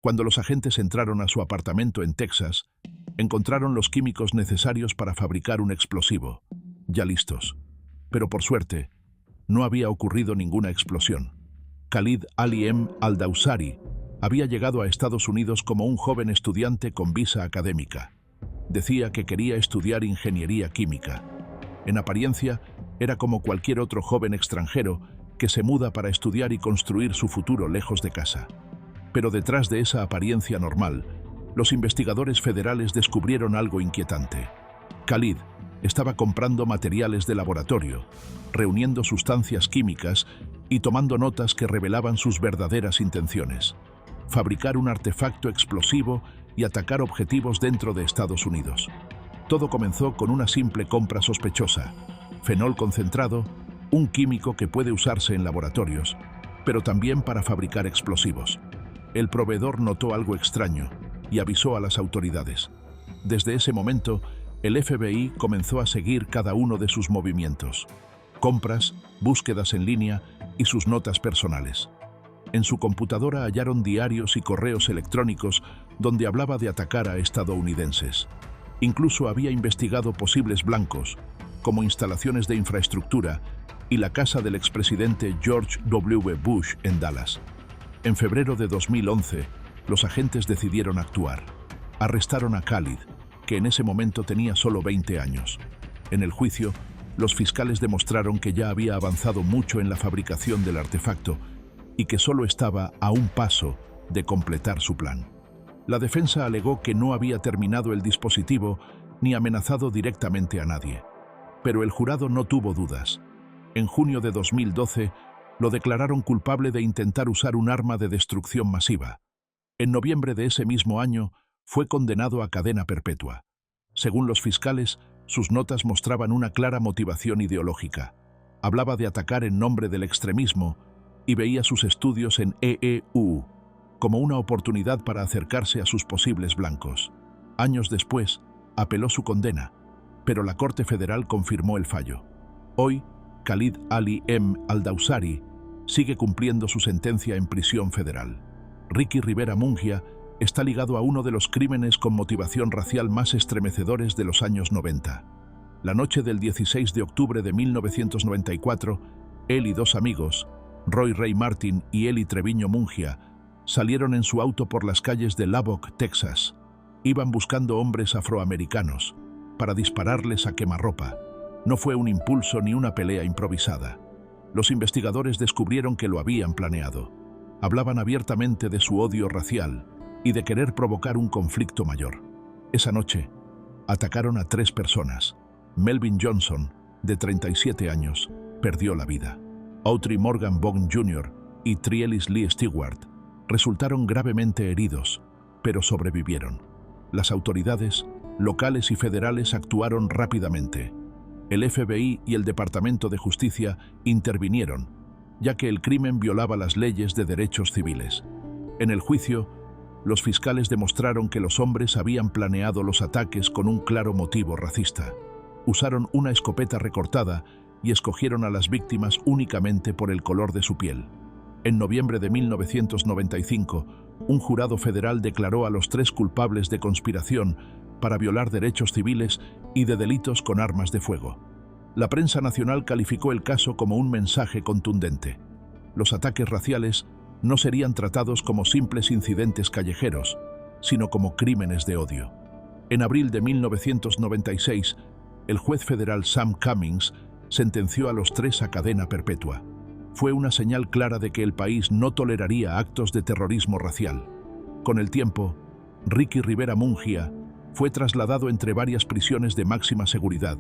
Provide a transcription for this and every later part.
Cuando los agentes entraron a su apartamento en Texas, encontraron los químicos necesarios para fabricar un explosivo, ya listos. Pero por suerte, no había ocurrido ninguna explosión. Khalid Ali M. al-Dawsari había llegado a Estados Unidos como un joven estudiante con visa académica. Decía que quería estudiar ingeniería química. En apariencia, era como cualquier otro joven extranjero que se muda para estudiar y construir su futuro lejos de casa. Pero detrás de esa apariencia normal, los investigadores federales descubrieron algo inquietante. Khalid estaba comprando materiales de laboratorio, reuniendo sustancias químicas y tomando notas que revelaban sus verdaderas intenciones: fabricar un artefacto explosivo y atacar objetivos dentro de Estados Unidos. Todo comenzó con una simple compra sospechosa: fenol concentrado, un químico que puede usarse en laboratorios, pero también para fabricar explosivos. El proveedor notó algo extraño y avisó a las autoridades. Desde ese momento, el FBI comenzó a seguir cada uno de sus movimientos: compras, búsquedas en línea y sus notas personales. En su computadora hallaron diarios y correos electrónicos donde hablaba de atacar a estadounidenses. Incluso había investigado posibles blancos, como instalaciones de infraestructura y la casa del expresidente George W. Bush en Dallas. En febrero de 2011, los agentes decidieron actuar. Arrestaron a Khalid, que en ese momento tenía solo 20 años. En el juicio, los fiscales demostraron que ya había avanzado mucho en la fabricación del artefacto y que solo estaba a un paso de completar su plan. La defensa alegó que no había terminado el dispositivo ni amenazado directamente a nadie. Pero el jurado no tuvo dudas. En junio de 2012, lo declararon culpable de intentar usar un arma de destrucción masiva. En noviembre de ese mismo año, fue condenado a cadena perpetua. Según los fiscales, sus notas mostraban una clara motivación ideológica. Hablaba de atacar en nombre del extremismo y veía sus estudios en EEU como una oportunidad para acercarse a sus posibles blancos. Años después, apeló su condena, pero la Corte Federal confirmó el fallo. Hoy, Khalid Ali M. al-Dawsari sigue cumpliendo su sentencia en prisión federal. Ricky Rivera Mungia está ligado a uno de los crímenes con motivación racial más estremecedores de los años 90. La noche del 16 de octubre de 1994, él y dos amigos, Roy Ray Martin y Eli Treviño Mungia, salieron en su auto por las calles de Lubbock, Texas. Iban buscando hombres afroamericanos para dispararles a quemarropa. No fue un impulso ni una pelea improvisada. Los investigadores descubrieron que lo habían planeado. Hablaban abiertamente de su odio racial y de querer provocar un conflicto mayor. Esa noche, atacaron a 3 personas. Melvin Johnson, de 37 años, perdió la vida. Autry Morgan Bogg Jr. y Trielis Lee Stewart resultaron gravemente heridos, pero sobrevivieron. Las autoridades, locales y federales, actuaron rápidamente. El FBI y el Departamento de Justicia intervinieron, ya que el crimen violaba las leyes de derechos civiles. En el juicio, los fiscales demostraron que los hombres habían planeado los ataques con un claro motivo racista. Usaron una escopeta recortada y escogieron a las víctimas únicamente por el color de su piel. En noviembre de 1995, un jurado federal declaró a los 3 culpables de conspiración para violar derechos civiles y de delitos con armas de fuego. La prensa nacional calificó el caso como un mensaje contundente. Los ataques raciales no serían tratados como simples incidentes callejeros, sino como crímenes de odio. En abril de 1996, el juez federal Sam Cummings sentenció a los 3 a cadena perpetua. Fue una señal clara de que el país no toleraría actos de terrorismo racial. Con el tiempo, Ricky Rivera Mungia fue trasladado entre varias prisiones de máxima seguridad,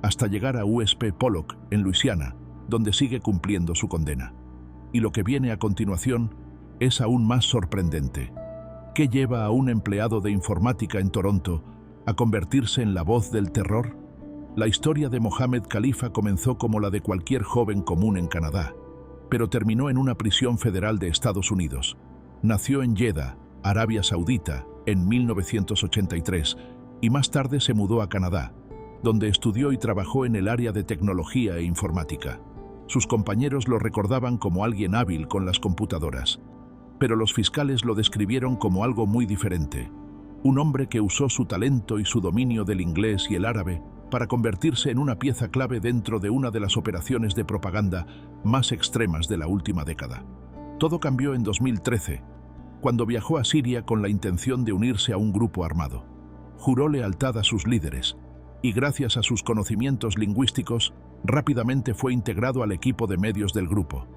hasta llegar a USP Pollock, en Luisiana, donde sigue cumpliendo su condena. Y lo que viene a continuación es aún más sorprendente. ¿Qué lleva a un empleado de informática en Toronto a convertirse en la voz del terror? La historia de Mohamed Khalifa comenzó como la de cualquier joven común en Canadá, pero terminó en una prisión federal de Estados Unidos. Nació en Jeddah, Arabia Saudita, en 1983, y más tarde se mudó a Canadá, donde estudió y trabajó en el área de tecnología e informática. Sus compañeros lo recordaban como alguien hábil con las computadoras. pero los fiscales lo describieron como algo muy diferente. Un hombre que usó su talento y su dominio del inglés y el árabe para convertirse en una pieza clave dentro de una de las operaciones de propaganda más extremas de la última década. Todo cambió en 2013, cuando viajó a Siria con la intención de unirse a un grupo armado. Juró lealtad a sus líderes y, gracias a sus conocimientos lingüísticos, rápidamente fue integrado al equipo de medios del grupo.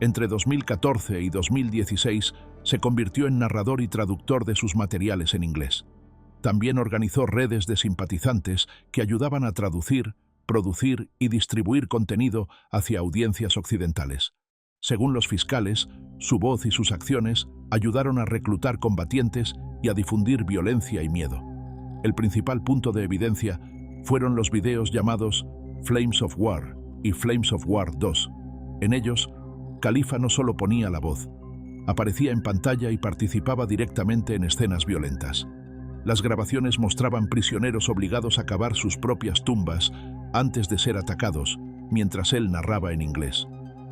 Entre 2014 y 2016 se convirtió en narrador y traductor de sus materiales en inglés. También organizó redes de simpatizantes que ayudaban a traducir, producir y distribuir contenido hacia audiencias occidentales. Según los fiscales, su voz y sus acciones ayudaron a reclutar combatientes y a difundir violencia y miedo. El principal punto de evidencia fueron los videos llamados Flames of War y Flames of War 2. En ellos, Khalifa no solo ponía la voz, aparecía en pantalla y participaba directamente en escenas violentas. Las grabaciones mostraban prisioneros obligados a cavar sus propias tumbas antes de ser atacados, mientras él narraba en inglés.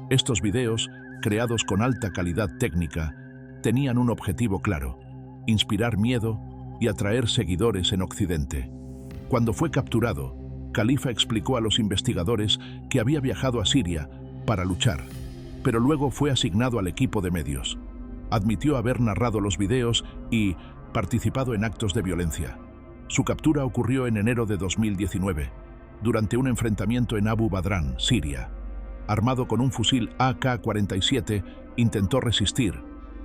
Estos videos, creados con alta calidad técnica, tenían un objetivo claro: inspirar miedo y atraer seguidores en Occidente. Cuando fue capturado, Khalifa explicó a los investigadores que había viajado a Siria para luchar, pero luego fue asignado al equipo de medios. Admitió haber narrado los videos y participado en actos de violencia. Su captura ocurrió en enero de 2019, durante un enfrentamiento en Abu Badran, Siria. Armado con un fusil AK-47, intentó resistir,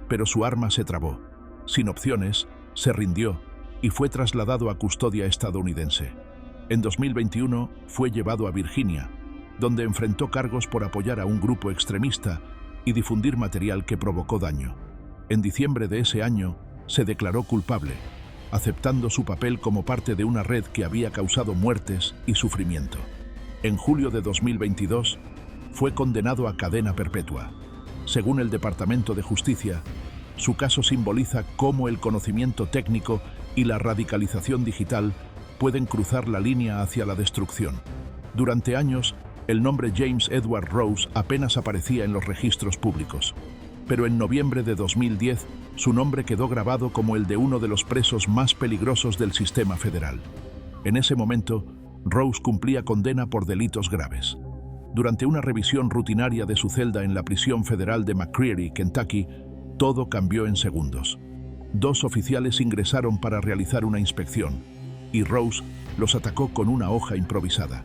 pero su arma se trabó. Sin opciones, se rindió y fue trasladado a custodia estadounidense. En 2021 fue llevado a Virginia, donde enfrentó cargos por apoyar a un grupo extremista y difundir material que provocó daño. En diciembre de ese año, se declaró culpable, aceptando su papel como parte de una red que había causado muertes y sufrimiento. En julio de 2022, fue condenado a cadena perpetua. Según el Departamento de Justicia, su caso simboliza cómo el conocimiento técnico y la radicalización digital pueden cruzar la línea hacia la destrucción. Durante años, el nombre James Edward Rose apenas aparecía en los registros públicos, pero en noviembre de 2010 su nombre quedó grabado como el de uno de los presos más peligrosos del sistema federal. En ese momento, Rose cumplía condena por delitos graves. Durante una revisión rutinaria de su celda en la prisión federal de McCreary, Kentucky, todo cambió en segundos. 2 oficiales ingresaron para realizar una inspección, y Rose los atacó con una hoja improvisada.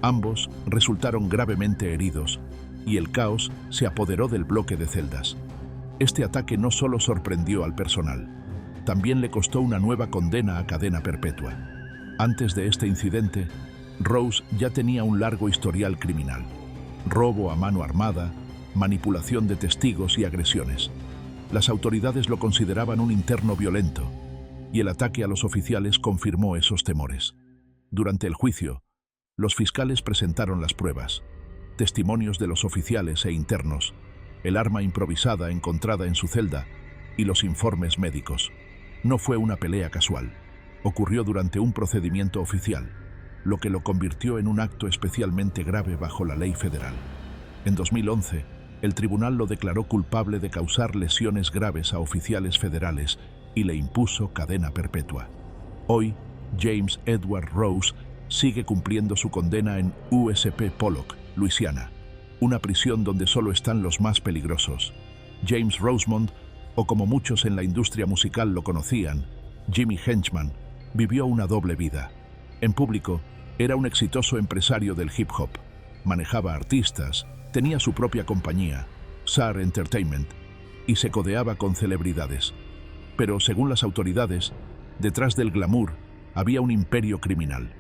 Ambos resultaron gravemente heridos, y el caos se apoderó del bloque de celdas. Este ataque no solo sorprendió al personal, también le costó una nueva condena a cadena perpetua. Antes de este incidente, Rose ya tenía un largo historial criminal: robo a mano armada, manipulación de testigos y agresiones. Las autoridades lo consideraban un interno violento, y el ataque a los oficiales confirmó esos temores. Durante el juicio, los fiscales presentaron las pruebas, testimonios de los oficiales e internos, el arma improvisada encontrada en su celda y los informes médicos. No fue una pelea casual, ocurrió durante un procedimiento oficial, lo que lo convirtió en un acto especialmente grave bajo la ley federal. En 2011, el tribunal lo declaró culpable de causar lesiones graves a oficiales federales y le impuso cadena perpetua. Hoy, James Edward Rose sigue cumpliendo su condena en USP Pollock, Luisiana, una prisión donde solo están los más peligrosos. James Rosemond, o como muchos en la industria musical lo conocían, Jimmy Henchman, vivió una doble vida. En público, era un exitoso empresario del hip hop, manejaba artistas, tenía su propia compañía, SAR Entertainment, y se codeaba con celebridades. Pero, según las autoridades, detrás del glamour había un imperio criminal.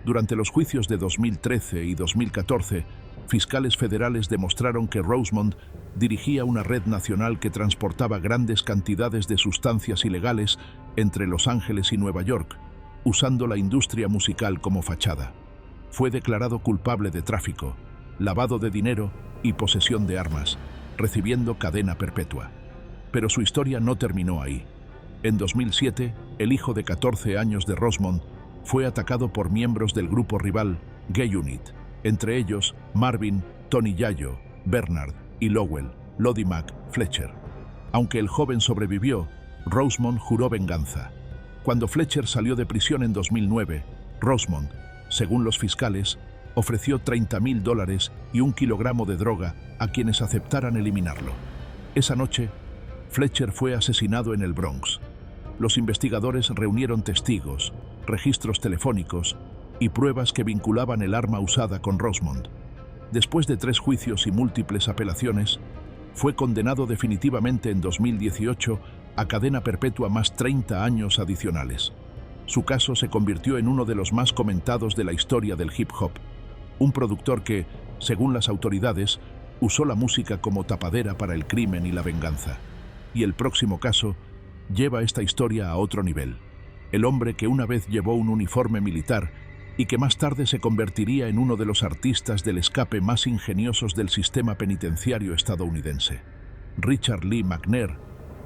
Durante los juicios de 2013 y 2014, fiscales federales demostraron que Rosemond dirigía una red nacional que transportaba grandes cantidades de sustancias ilegales entre Los Ángeles y Nueva York, usando la industria musical como fachada. Fue declarado culpable de tráfico, lavado de dinero y posesión de armas, recibiendo cadena perpetua. Pero su historia no terminó ahí. En 2007, el hijo de 14 años de Rosemond fue atacado por miembros del grupo rival Gay Unit, entre ellos Marvin, Tony Yayo, Bernard y Lowell, Lodi Mac Fletcher. Aunque el joven sobrevivió, Rosemond juró venganza. Cuando Fletcher salió de prisión en 2009, Rosemond, según los fiscales, ofreció $30.000 y 1 kilogramo de droga a quienes aceptaran eliminarlo. Esa noche, Fletcher fue asesinado en el Bronx. Los investigadores reunieron testigos, registros telefónicos y pruebas que vinculaban el arma usada con Rosemond. Después de 3 juicios y múltiples apelaciones, fue condenado definitivamente en 2018 a cadena perpetua más 30 años adicionales. Su caso se convirtió en uno de los más comentados de la historia del hip hop. Un productor que, según las autoridades, usó la música como tapadera para el crimen y la venganza. Y el próximo caso lleva esta historia a otro nivel. El hombre que una vez llevó un uniforme militar y que más tarde se convertiría en uno de los artistas del escape más ingeniosos del sistema penitenciario estadounidense. Richard Lee McNair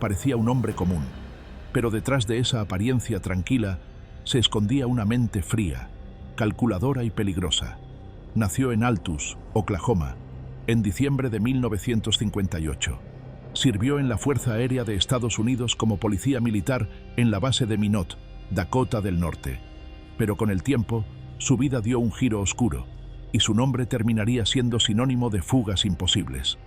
parecía un hombre común, pero detrás de esa apariencia tranquila se escondía una mente fría, calculadora y peligrosa. Nació en Altus, Oklahoma, en diciembre de 1958. Sirvió en la Fuerza Aérea de Estados Unidos como policía militar en la base de Minot, Dakota del Norte. Pero con el tiempo, su vida dio un giro oscuro, y su nombre terminaría siendo sinónimo de fugas imposibles.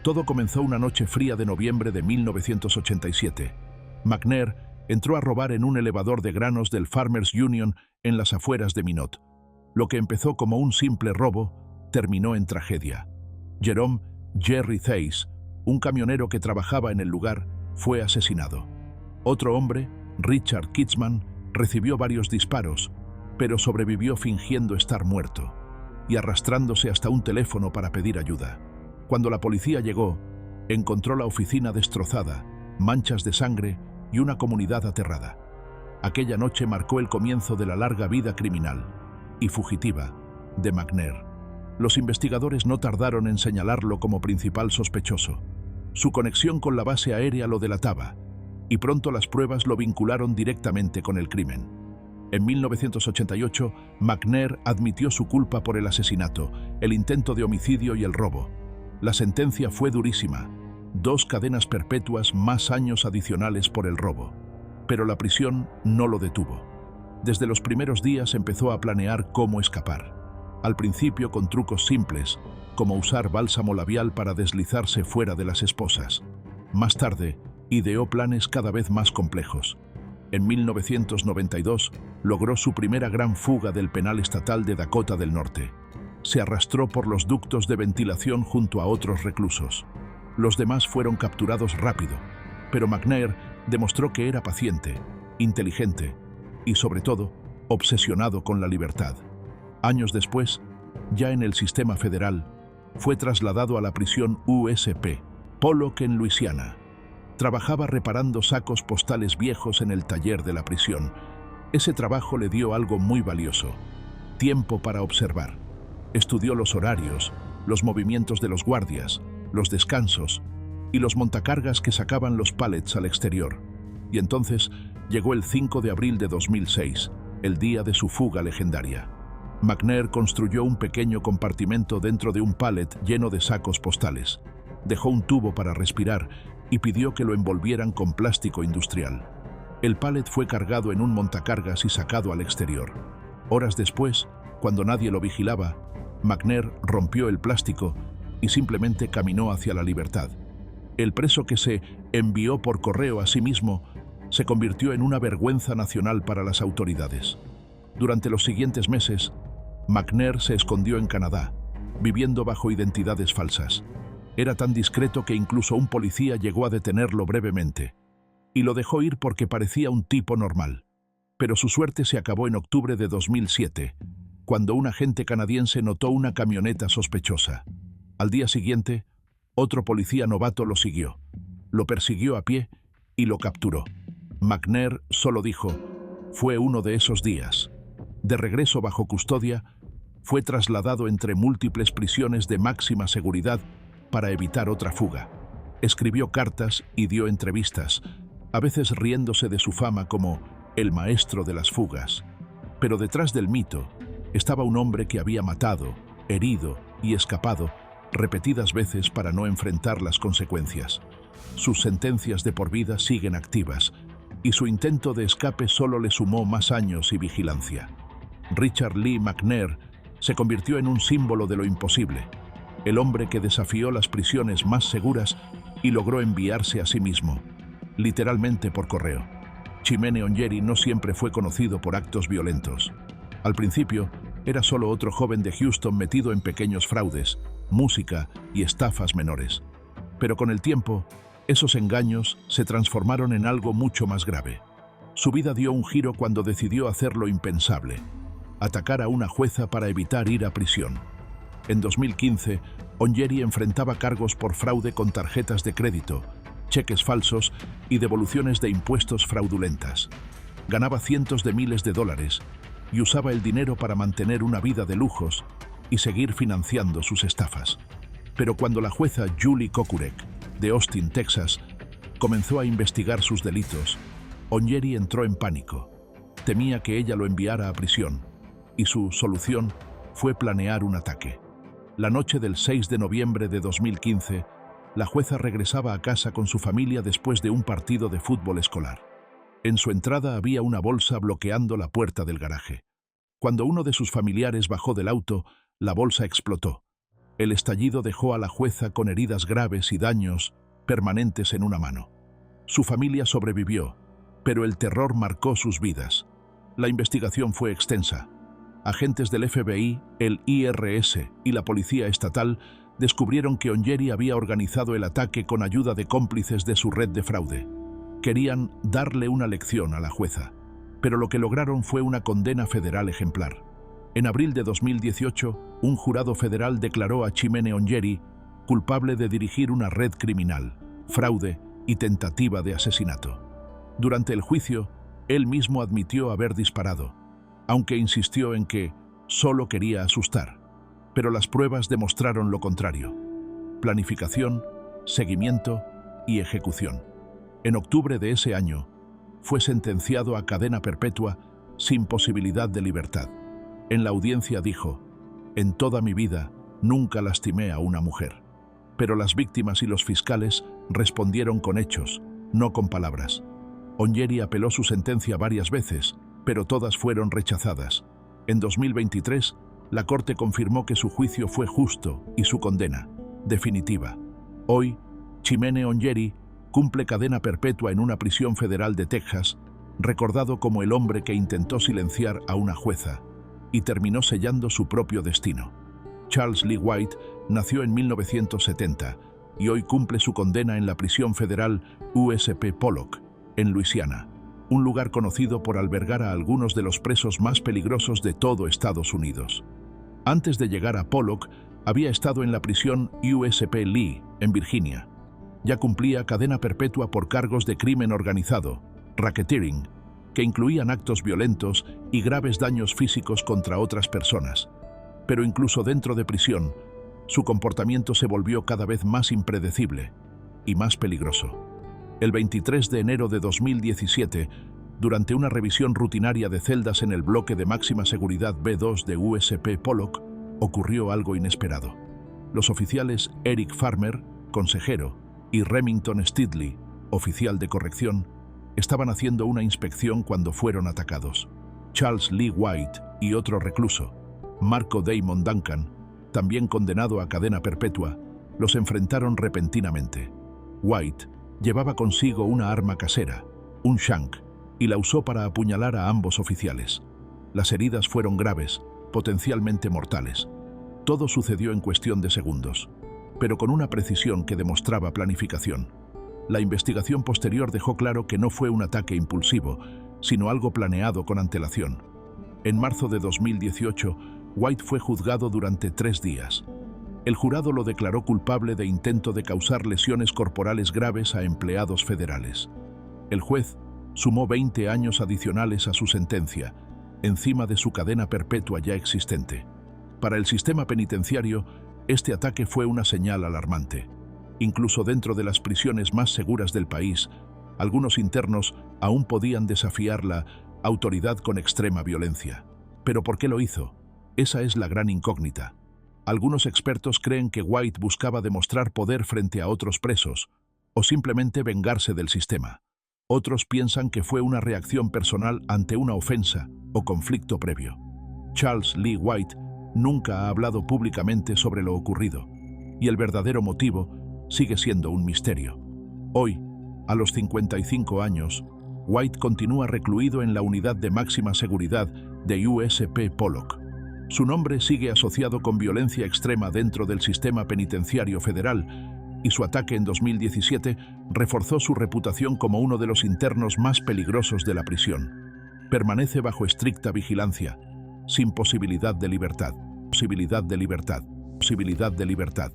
Todo comenzó una noche fría de noviembre de 1987. McNair entró a robar en un elevador de granos del Farmers Union en las afueras de Minot. Lo que empezó como un simple robo, terminó en tragedia. Jerome "Jerry" Theis, un camionero que trabajaba en el lugar, fue asesinado. Otro hombre, Richard Kitzman, recibió varios disparos, pero sobrevivió fingiendo estar muerto y arrastrándose hasta un teléfono para pedir ayuda. Cuando la policía llegó, encontró la oficina destrozada, manchas de sangre y una comunidad aterrada. Aquella noche marcó el comienzo de la larga vida criminal y fugitiva de McNair. Los investigadores no tardaron en señalarlo como principal sospechoso. Su conexión con la base aérea lo delataba, y pronto las pruebas lo vincularon directamente con el crimen. En 1988, McNair admitió su culpa por el asesinato, el intento de homicidio y el robo. La sentencia fue durísima: 2 cadenas perpetuas más años adicionales por el robo. Pero la prisión no lo detuvo. Desde los primeros días empezó a planear cómo escapar. Al principio con trucos simples, como usar bálsamo labial para deslizarse fuera de las esposas. Más tarde, ideó planes cada vez más complejos. En 1992, logró su primera gran fuga del penal estatal de Dakota del Norte. Se arrastró por los ductos de ventilación junto a otros reclusos. Los demás fueron capturados rápido, pero McNair demostró que era paciente, inteligente y, sobre todo, obsesionado con la libertad. Años después, ya en el sistema federal, fue trasladado a la prisión USP, Pollock en Luisiana. Trabajaba reparando sacos postales viejos en el taller de la prisión. Ese trabajo le dio algo muy valioso: tiempo para observar. Estudió los horarios, los movimientos de los guardias, los descansos y los montacargas que sacaban los pallets al exterior. Y entonces llegó el 5 de abril de 2006, el día de su fuga legendaria. McNair construyó un pequeño compartimento dentro de un pallet lleno de sacos postales. Dejó un tubo para respirar y pidió que lo envolvieran con plástico industrial. El pallet fue cargado en un montacargas y sacado al exterior. Horas después, cuando nadie lo vigilaba, McNair rompió el plástico y simplemente caminó hacia la libertad. El preso que se envió por correo a sí mismo se convirtió en una vergüenza nacional para las autoridades. Durante los siguientes meses, McNair se escondió en Canadá, viviendo bajo identidades falsas. Era tan discreto que incluso un policía llegó a detenerlo brevemente, y lo dejó ir porque parecía un tipo normal. Pero su suerte se acabó en octubre de 2007, cuando un agente canadiense notó una camioneta sospechosa. Al día siguiente, otro policía novato lo siguió, lo persiguió a pie y lo capturó. McNair solo dijo: "Fue uno de esos días". De regreso bajo custodia, fue trasladado entre múltiples prisiones de máxima seguridad para evitar otra fuga. Escribió cartas y dio entrevistas, a veces riéndose de su fama como el maestro de las fugas. Pero detrás del mito estaba un hombre que había matado, herido y escapado repetidas veces para no enfrentar las consecuencias. Sus sentencias de por vida siguen activas, y su intento de escape solo le sumó más años y vigilancia. Richard Lee McNair se convirtió en un símbolo de lo imposible, el hombre que desafió las prisiones más seguras y logró enviarse a sí mismo, literalmente por correo. Chimene Onyeri no siempre fue conocido por actos violentos. Al principio, era solo otro joven de Houston metido en pequeños fraudes, música y estafas menores. Pero con el tiempo, esos engaños se transformaron en algo mucho más grave. Su vida dio un giro cuando decidió hacer lo impensable: atacar a una jueza para evitar ir a prisión. En 2015, Onyeri enfrentaba cargos por fraude con tarjetas de crédito, cheques falsos y devoluciones de impuestos fraudulentas. Ganaba cientos de miles de dólares y usaba el dinero para mantener una vida de lujos y seguir financiando sus estafas. Pero cuando la jueza Julie Kokurek, de Austin, Texas, comenzó a investigar sus delitos, Onyeri entró en pánico. Temía que ella lo enviara a prisión, y su solución fue planear un ataque. La noche del 6 de noviembre de 2015, la jueza regresaba a casa con su familia después de un partido de fútbol escolar. En su entrada había una bolsa bloqueando la puerta del garaje. Cuando uno de sus familiares bajó del auto, la bolsa explotó. El estallido dejó a la jueza con heridas graves y daños permanentes en una mano. Su familia sobrevivió, pero el terror marcó sus vidas. La investigación fue extensa. Agentes del FBI, el IRS y la Policía Estatal descubrieron que Onyeri había organizado el ataque con ayuda de cómplices de su red de fraude. Querían darle una lección a la jueza, pero lo que lograron fue una condena federal ejemplar. En abril de 2018, un jurado federal declaró a Chimene Onyeri culpable de dirigir una red criminal, fraude y tentativa de asesinato. Durante el juicio, él mismo admitió haber disparado, aunque insistió en que solo quería asustar. Pero las pruebas demostraron lo contrario: planificación, seguimiento y ejecución. En octubre de ese año, fue sentenciado a cadena perpetua sin posibilidad de libertad. En la audiencia dijo: «En toda mi vida nunca lastimé a una mujer». Pero las víctimas y los fiscales respondieron con hechos, no con palabras. Onyeri apeló su sentencia varias veces, pero todas fueron rechazadas. En 2023, la Corte confirmó que su juicio fue justo y su condena definitiva. Hoy, Chimene Onyeri cumple cadena perpetua en una prisión federal de Texas, recordado como el hombre que intentó silenciar a una jueza y terminó sellando su propio destino. Charles Lee White nació en 1970 y hoy cumple su condena en la prisión federal USP Pollock, en Luisiana, un lugar conocido por albergar a algunos de los presos más peligrosos de todo Estados Unidos. Antes de llegar a Pollock, había estado en la prisión USP Lee, en Virginia. Ya cumplía cadena perpetua por cargos de crimen organizado, racketeering, que incluían actos violentos y graves daños físicos contra otras personas. Pero incluso dentro de prisión, su comportamiento se volvió cada vez más impredecible y más peligroso. El 23 de enero de 2017, durante una revisión rutinaria de celdas en el bloque de máxima seguridad B2 de USP Pollock, ocurrió algo inesperado. Los oficiales Eric Farmer, consejero, y Remington Steadley, oficial de corrección, estaban haciendo una inspección cuando fueron atacados. Charles Lee White y otro recluso, Marco Damon Duncan, también condenado a cadena perpetua, los enfrentaron repentinamente. White llevaba consigo una arma casera, un shank, y la usó para apuñalar a ambos oficiales. Las heridas fueron graves, potencialmente mortales. Todo sucedió en cuestión de segundos, pero con una precisión que demostraba planificación. La investigación posterior dejó claro que no fue un ataque impulsivo, sino algo planeado con antelación. En marzo de 2018, White fue juzgado durante 3 días. El jurado lo declaró culpable de intento de causar lesiones corporales graves a empleados federales. El juez sumó 20 años adicionales a su sentencia, encima de su cadena perpetua ya existente. Para el sistema penitenciario, este ataque fue una señal alarmante. Incluso dentro de las prisiones más seguras del país, algunos internos aún podían desafiar la autoridad con extrema violencia. ¿Pero por qué lo hizo? Esa es la gran incógnita. Algunos expertos creen que White buscaba demostrar poder frente a otros presos, o simplemente vengarse del sistema. Otros piensan que fue una reacción personal ante una ofensa o conflicto previo. Charles Lee White nunca ha hablado públicamente sobre lo ocurrido, y el verdadero motivo sigue siendo un misterio. Hoy, a los 55 años, White continúa recluido en la unidad de máxima seguridad de USP Pollock. Su nombre sigue asociado con violencia extrema dentro del sistema penitenciario federal, y su ataque en 2017 reforzó su reputación como uno de los internos más peligrosos de la prisión. Permanece bajo estricta vigilancia, sin posibilidad de libertad. Posibilidad de libertad. Posibilidad de libertad.